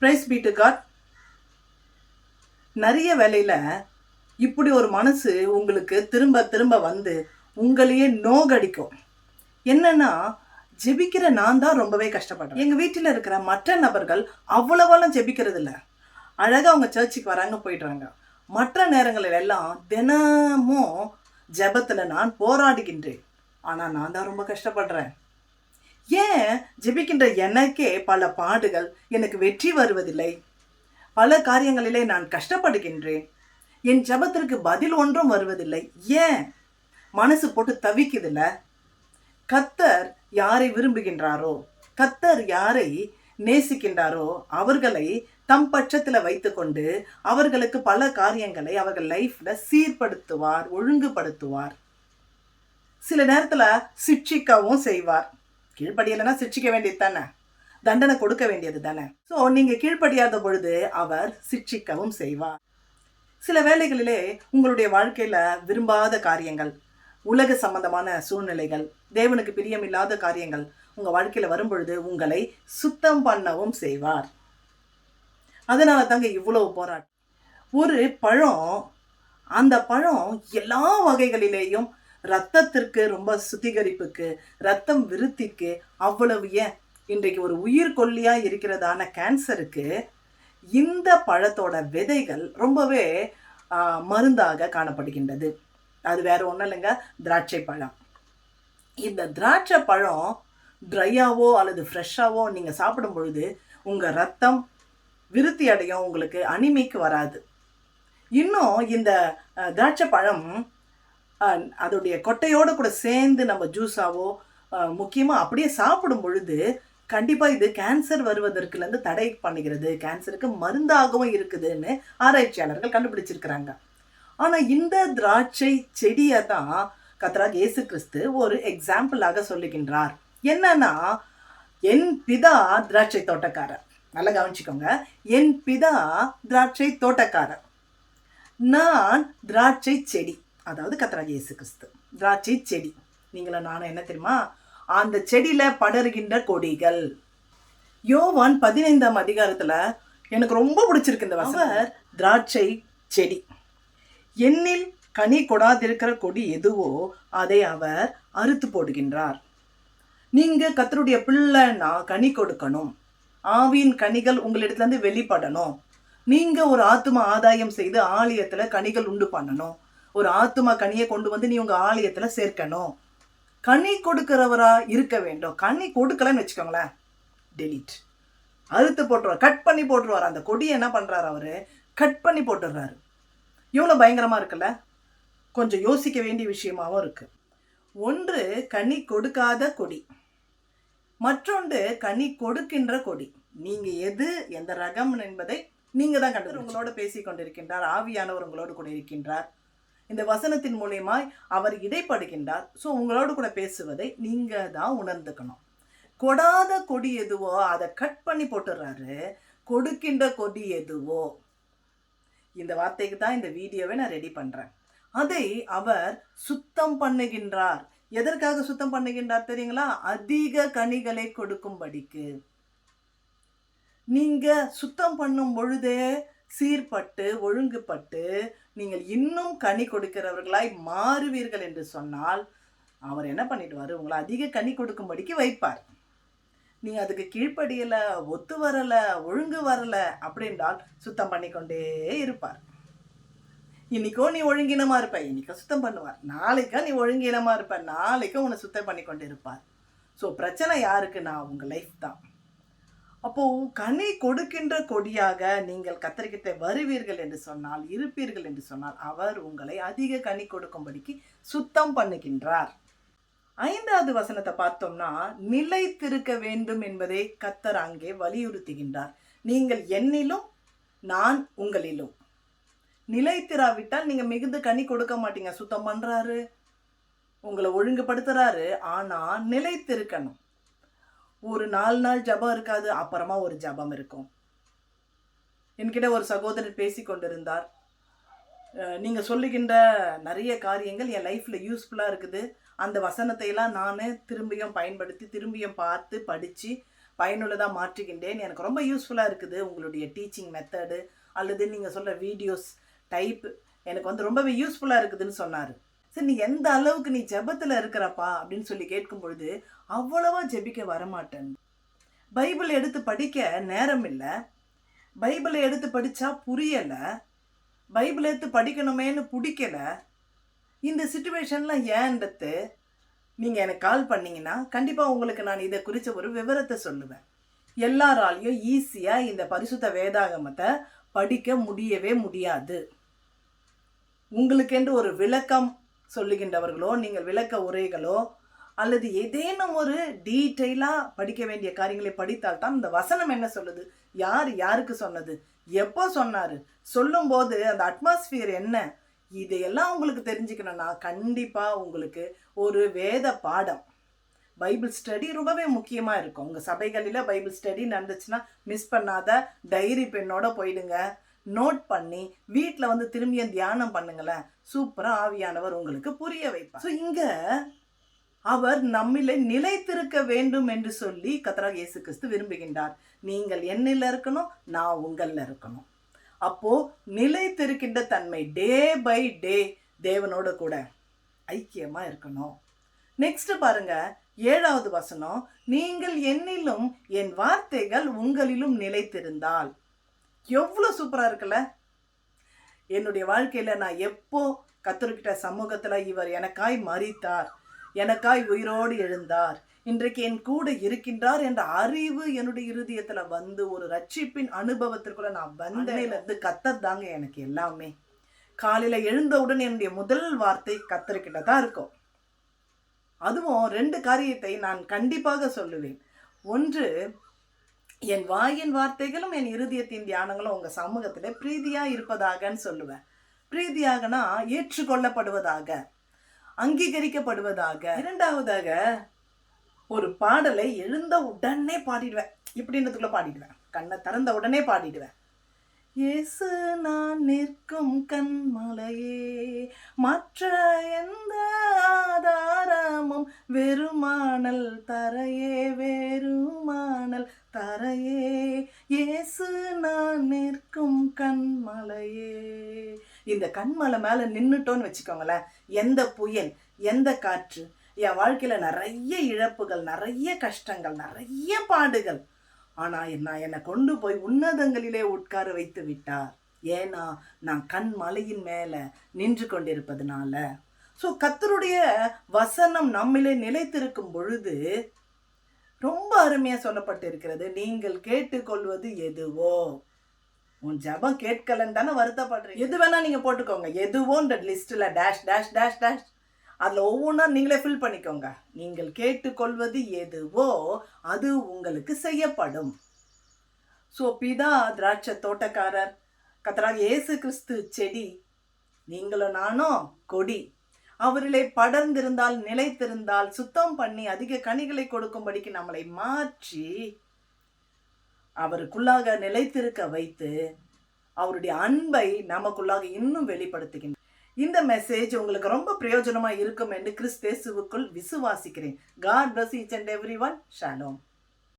Price B to God. நிறைய வேலையில இப்படி ஒரு மனசு உங்களுக்கு திரும்ப திரும்ப வந்து உங்களையே நோகடிக்கும். என்னன்னா, ஜெபிக்கிற நான் தான் ரொம்பவே கஷ்டப்படுறேன். எங்க வீட்டில் இருக்கிற மற்ற நபர்கள் அவ்வளவாலாம் ஜெபிக்கிறது இல்லை. அழகா அவங்க சர்ச்சுக்கு வராங்க, போயிடுறாங்க. மற்ற நேரங்களில் எல்லாம் தினமும் ஜெபத்துல நான் போராடுகின்றேன். ஆனா நான் தான் ரொம்ப கஷ்டப்படுறேன். ஏன் ஜெபிக்கின்ற எனக்கே பல பாடுகள், எனக்கு வெற்றி வருவதில்லை? பல காரியங்களிலே நான் கஷ்டப்படுகின்றேன். என் ஜெபத்திற்கு பதில் ஒன்றும் வருவதில்லை. ஏன் மனசு போட்டு தவிக்குதில்ல? கர்த்தர் யாரை விரும்புகின்றாரோ, கர்த்தர் யாரை நேசிக்கின்றாரோ அவர்களை தம் பட்சத்தில் வைத்துக்கொண்டு அவர்களுக்கு பல காரியங்களை அவர்கள் லைஃப்ல சீர்படுத்துவார், ஒழுங்குபடுத்துவார். சில நேரத்துல சிட்சிக்கவும் செய்வார். கீழ்ப்படியலைன்னா சிட்சிக்க வேண்டியது தானே, தண்டனை கொடுக்க வேண்டியது தானே. ஸோ நீங்க கீழ்ப்படியாத பொழுது அவர் சிட்சிக்கவும் செய்வார். சில வேளைகளிலே உங்களுடைய வாழ்க்கையில விரும்பாத காரியங்கள், உலக சம்பந்தமான சூழ்நிலைகள், தேவனுக்கு பிரியமில்லாத காரியங்கள் உங்க வாழ்க்கையில வரும்பொழுது உங்களை சுத்தம் பண்ணவும் செய்வார். அதனால தாங்க இவ்வளவு போராட்டம். ஒரு பழம், அந்த பழம் எல்லா வகைகளிலேயும் ரத்தத்திற்கு, ரொம்ப சுத்திகரிப்புக்கு, ரத்தம் விருத்திக்கு, அவ்வளவு ஏன் இன்றைக்கு ஒரு உயிர்கொல்லியா இருக்கிறதான கேன்சருக்கு இந்த பழத்தோட விதைகள் ரொம்பவே மருந்தாக காணப்படுகின்றது. அது வேற ஒன்றும் இல்லைங்க, திராட்சை பழம். இந்த திராட்சை பழம் ட்ரையாவோ அல்லது ஃப்ரெஷ்ஷாவோ நீங்கள் சாப்பிடும் பொழுது உங்கள் ரத்தம் விருத்தி அடையும், உங்களுக்கு அனிமிக்கு வராது. இன்னும் இந்த திராட்சை பழம் அதோடைய கொட்டையோடு கூட சேர்ந்து நம்ம ஜூஸாவோ முக்கியமாக அப்படியே சாப்பிடும் பொழுது கண்டிப்பாக இது கேன்சர் வருவதற்குலேருந்து தடை பண்ணுகிறது, கேன்சருக்கு மருந்தாகவும் இருக்குதுன்னு ஆராய்ச்சியாளர்கள் கண்டுபிடிச்சிருக்கிறாங்க. ஆனால் இந்த திராட்சை செடியை தான் கர்த்தராகிய இயேசு கிறிஸ்து ஒரு எக்ஸாம்பிளாக சொல்லுகின்றார். என்னன்னா, என் பிதா திராட்சை தோட்டக்காரர். நல்லா கவனிச்சுக்கோங்க, என் பிதா திராட்சை தோட்டக்காரர், நான் திராட்சை செடி. அதாவது கர்த்தராகிய இயேசு கிறிஸ்து திராட்சை செடி. நீங்களும் நானும் என்ன தெரியுமா, அந்த செடியில படர்கின்ற கொடிகள். யோவான் 15ஆம் அதிகாரத்துல எனக்கு ரொம்ப பிடிச்சிருக்கு இந்த வசனம். அவர் திராட்சை செடி, என்னில் கனி கொடாதிருக்கிற கொடி எதுவோ அதை அவர் அறுத்து போடுகின்றார். நீங்க கர்த்தருடைய பிள்ளைன்னா கனி கொடுக்கணும், ஆவியின் கனிகள் உங்களிடத்துல இருந்து வெளிப்படணும். நீங்க ஒரு ஆத்தும ஆதாயம் செய்து ஆலயத்துல கனிகள் உண்டு பண்ணணும். ஒரு ஆத்தும கனியை கொண்டு வந்து நீ உங்க ஆலயத்துல சேர்க்கணும். கனி கொடுக்கிறவரா இருக்க வேண்டும். கனி கொடுக்கலன்னு வச்சுக்கோங்களேன், டெலிட், அறுத்து போட்டுருவார், கட் பண்ணி போட்டுருவார். அந்த கொடியை என்ன பண்றாரு அவரு, கட் பண்ணி போட்டுடுறாரு. எவ்வளவு பயங்கரமா இருக்குல்ல? கொஞ்சம் யோசிக்க வேண்டிய விஷயமாவும் இருக்கு. ஒன்று கனி கொடுக்காத கொடி, மற்றொன்று கனி கொடுக்கின்ற கொடி. நீங்க எது, எந்த ரகம் என்பதை நீங்க தான் கண்டு உங்களோட பேசி கொண்டிருக்கின்றார். ஆவியானவர் உங்களோடு கூட இருக்கின்றார். இந்த வசனத்தின் மூலியமாய் அவர் இடைப்படுகின்றார். ஸோ உங்களோடு கூட பேசுவதை நீங்க தான் உணர்ந்துக்கணும். கொடாத கொடி எதுவோ அதை கட் பண்ணி போட்டுடுறாரு, கொடுக்கின்ற கொடி எதுவோ. இந்த வார்த்தைக்கு தான் இந்த வீடியோவை நான் ரெடி பண்றேன். அதை அவர் சுத்தம் பண்ணுகின்றார். எதற்காக சுத்தம் பண்ணுகின்றார் தெரியுங்களா? அதிக கனிகளை கொடுக்கும்படிக்கு. நீங்க சுத்தம் பண்ணும் பொழுதே சீர்பட்டு ஒழுங்குபட்டு நீங்கள் இன்னும் கனி கொடுக்கிறவர்களாய் மாறுவீர்கள் என்று சொன்னால் அவர் என்ன பண்ணிடுவார், உங்களை அதிக கனி கொடுக்கும்படிக்கு வைப்பார். நீங்க அதுக்கு கீழ்ப்படியலை, ஒத்து வரலை, ஒழுங்கு வரலை அப்படின்றால் சுத்தம் பண்ணிக்கொண்டே இருப்பார். இன்னைக்கோ நீ ஒழுங்கினமா இருப்ப, இன்னைக்கோ சுத்தம் பண்ணுவார். நாளைக்கோ நீ ஒழுங்கினமா இருப்ப, நாளைக்கோ உன்னை சுத்தம் பண்ணி கொண்டு இருப்பார். ஸோ பிரச்சனை யாருக்குன்னா உங்க லைஃப் தான். அப்போ கனி கொடுக்கின்ற கொடியாக நீங்கள் கர்த்தர்கிட்ட வருவீர்கள் என்று சொன்னால், இருப்பீர்கள் என்று சொன்னால் அவர் உங்களை அதிக கனி கொடுக்கும்படிக்கு சுத்தம் பண்ணுகின்றார். 5வது வசனத்தை பார்த்தோம்னா, நிலைத்திருக்க வேண்டும் என்பதை கர்த்தர் அங்கே வலியுறுத்துகின்றார். நீங்கள் என்னிலும் நான் உங்களிலும். நிலைத்திராவிட்டால் நீங்க மிகுந்த கனி கொடுக்க மாட்டீங்க. சுத்தம் பண்றாரு, உங்களை ஒழுங்குபடுத்துறாரு, ஆனா நிலைத்திருக்கணும். ஒரு 4 நாள் ஜபம் இருக்காது, அப்புறமா ஒரு ஜபம் இருக்கும். என்கிட்ட ஒரு சகோதரர் பேசி கொண்டிருந்தார். நீங்க சொல்லுகின்ற நிறைய காரியங்கள் என் லைஃப்ல யூஸ்ஃபுல்லா இருக்குது. அந்த வசனத்தை எல்லாம் நான் திரும்பியும் பயன்படுத்தி, திரும்பியும் பார்த்து படிச்சு பயனுள்ளதாக மாற்றுகின்றேன். எனக்கு ரொம்ப யூஸ்ஃபுல்லாக இருக்குது உங்களுடைய டீச்சிங் மெத்தடு அல்லது நீங்கள் சொல்கிற வீடியோஸ் டைப் எனக்கு வந்து ரொம்பவே யூஸ்ஃபுல்லாக இருக்குதுன்னு சொன்னார். சரி, நீ எந்த அளவுக்கு நீ ஜெபத்தில் இருக்கிறப்பா அப்படின்னு சொல்லி கேட்கும் பொழுது அவ்வளவா ஜெபிக்க வரமாட்டேன். பைபிள் எடுத்து படிக்க நேரம் இல்லை, பைபிளை எடுத்து படித்தா புரியலை, பைபிள் எடுத்து படிக்கணுமேனு பிடிக்கல. இந்த சிச்சுவேஷன்லாம் ஏன்றது நீங்கள் எனக்கு கால் பண்ணிங்கன்னா கண்டிப்பாக உங்களுக்கு நான் இதை குறித்த ஒரு விவரத்தை சொல்லுவேன். எல்லாராலையும் ஈஸியாக இந்த பரிசுத்த வேதாகமத்தை படிக்க முடியவே முடியாது. உங்களுக்கென்று ஒரு விளக்கம் சொல்லுகின்றவர்களோ நீங்கள் விளக்க உரைகளோ அல்லது ஏதேனும் ஒரு டீட்டெயிலாக படிக்க வேண்டிய காரியங்களை படித்தால்தான் இந்த வசனம் என்ன சொல்லுது, யார் யாருக்கு சொன்னது, எப்போ சொன்னார், சொல்லும்போது அந்த அட்மாஸ்பியர் என்ன, இதையெல்லாம் உங்களுக்கு தெரிஞ்சுக்கணும்னா கண்டிப்பாக உங்களுக்கு ஒரு வேத பாடம் பைபிள் ஸ்டடி ரொம்பவே முக்கியமாக இருக்கும். உங்கள் சபைகளில் பைபிள் ஸ்டடி நடந்துச்சுன்னா மிஸ் பண்ணாத, டைரி பெண்ணோட போயிடுங்க, நோட் பண்ணி வீட்டில் வந்து திரும்பியும் தியானம் பண்ணுங்களேன். சூப்பராக ஆவியானவர் உங்களுக்கு புரிய வைப்பார். ஸோ இங்கே அவர் நம்மிலே நிலைத்திருக்க வேண்டும் என்று சொல்லி கர்த்தராகிய இயேசு கிறிஸ்து விரும்புகின்றார். நீங்கள் என்னில் இருக்கணும், நான் உங்களில் இருக்கணும். அப்போ நிலைத்திருக்கின்ற தன்மை டே பை டே தேவனோட கூட ஐக்கியமா இருக்கணும். நெக்ஸ்ட் பாருங்க, 7வது வசனம், நீங்கள் என்னிலும் என் வார்த்தைகள் உங்களிலும் நிலைத்திருந்தால். எவ்வளோ சூப்பரா இருக்குல்ல. என்னுடைய வாழ்க்கையில நான் எப்போ கர்த்தர்கிட்ட சமூகத்துல இவர் எனக்காய் மரித்தார், எனக்காய் உயிரோடு எழுந்தார், இன்றைக்கு என் கூட இருக்கின்றார் என்ற அறிவு என்னுடைய இருதயத்துல வந்து ஒரு ரட்சிப்பின் அனுபவத்திற்குள்ள நான் வந்தேலேருந்து கர்த்தர் தாங்க எனக்கு எல்லாமே. காலையில எழுந்தவுடன் என்னுடைய முதல் வார்த்தை கர்த்தர்கிட்ட தான் இருக்கும். அதுவும் 2 காரியத்தை நான் கண்டிப்பாக சொல்லுவேன். ஒன்று, என் வாயின் வார்த்தைகளும் என் இருதயத்தின் தியானங்களும் உங்க சமூகத்துல பிரீதியா இருப்பதாகன்னு சொல்லுவேன். பிரீதியாகனா ஏற்றுக்கொள்ளப்படுவதாக, அங்கீகரிக்கப்படுவதாக. 2வதாக, ஒரு பாடலை எழுந்த உடனே பாடிடுவேன், இப்படின்றதுக்குள்ள பாடிடுவேன், கண்ணை திறந்த உடனே பாடிடுவேன். இயேசு நான் நிற்கும் கண்மலையே, மற்ற எந்த ஆதாரமும் வெறுமானல் தரையே, வெறுமானல் தரையே, இயேசு நான் நிற்கும் கண்மலையே. இந்த கண்மலை மேலே நின்றுட்டோன்னு வச்சுக்கோங்களேன், எந்த புயல் எந்த காற்று, என் வாழ்க்கையில் நிறைய இழப்புகள், நிறைய கஷ்டங்கள், நிறைய பாடுகள், ஆனால் என்னை கொண்டு போய் உன்னதங்களிலே உட்கார வைத்து விட்டார். ஏன்னா நான் கண் மலையின் மேலே நின்று கொண்டிருப்பதுனால. ஸோ கர்த்தருடைய வசனம் நம்மிலே நிலைத்திருக்கும் பொழுது ரொம்ப அருமையாக சொல்லப்பட்டிருக்கிறது. நீங்கள் கேட்டுக்கொள்வது எதுவோ, உன் ஜபம் கேட்கலன்னு தானே வருத்தப்படுறீங்க. எது வேணா நீங்கள் போட்டுக்கோங்க, எதுவோன்ற லிஸ்ட்டில் டேஷ் டேஷ் டேஷ் டேஷ், அதில் ஒவ்வொன்றா நீங்களே ஃபில் பண்ணிக்கோங்க. நீங்கள் கேட்டுக்கொள்வது எதுவோ அது உங்களுக்கு செய்யப்படும். ஸோ பிதா திராட்சை தோட்டக்காரர், கர்த்தராகிய இயேசு கிறிஸ்து செடி, நீங்களும் நானும் கொடி. அவரிலே படர்ந்திருந்தால், நிலைத்திருந்தால், சுத்தம் பண்ணி அதிக கனிகளை கொடுக்கும்படிக்கு நம்மளை மாற்றி அவருக்குள்ளாக நிலைத்திருக்க வைத்து அவருடைய அன்பை நமக்குள்ளாக இன்னும் வெளிப்படுத்துகின்றனர். இந்த மெசேஜ் உங்களுக்கு ரொம்ப பிரயோஜனமாக இருக்கும் என்று கிறிஸ்து இயேசுவுக்குள் விசுவாசிக்கிறேன். God bless each and everyone. Shalom.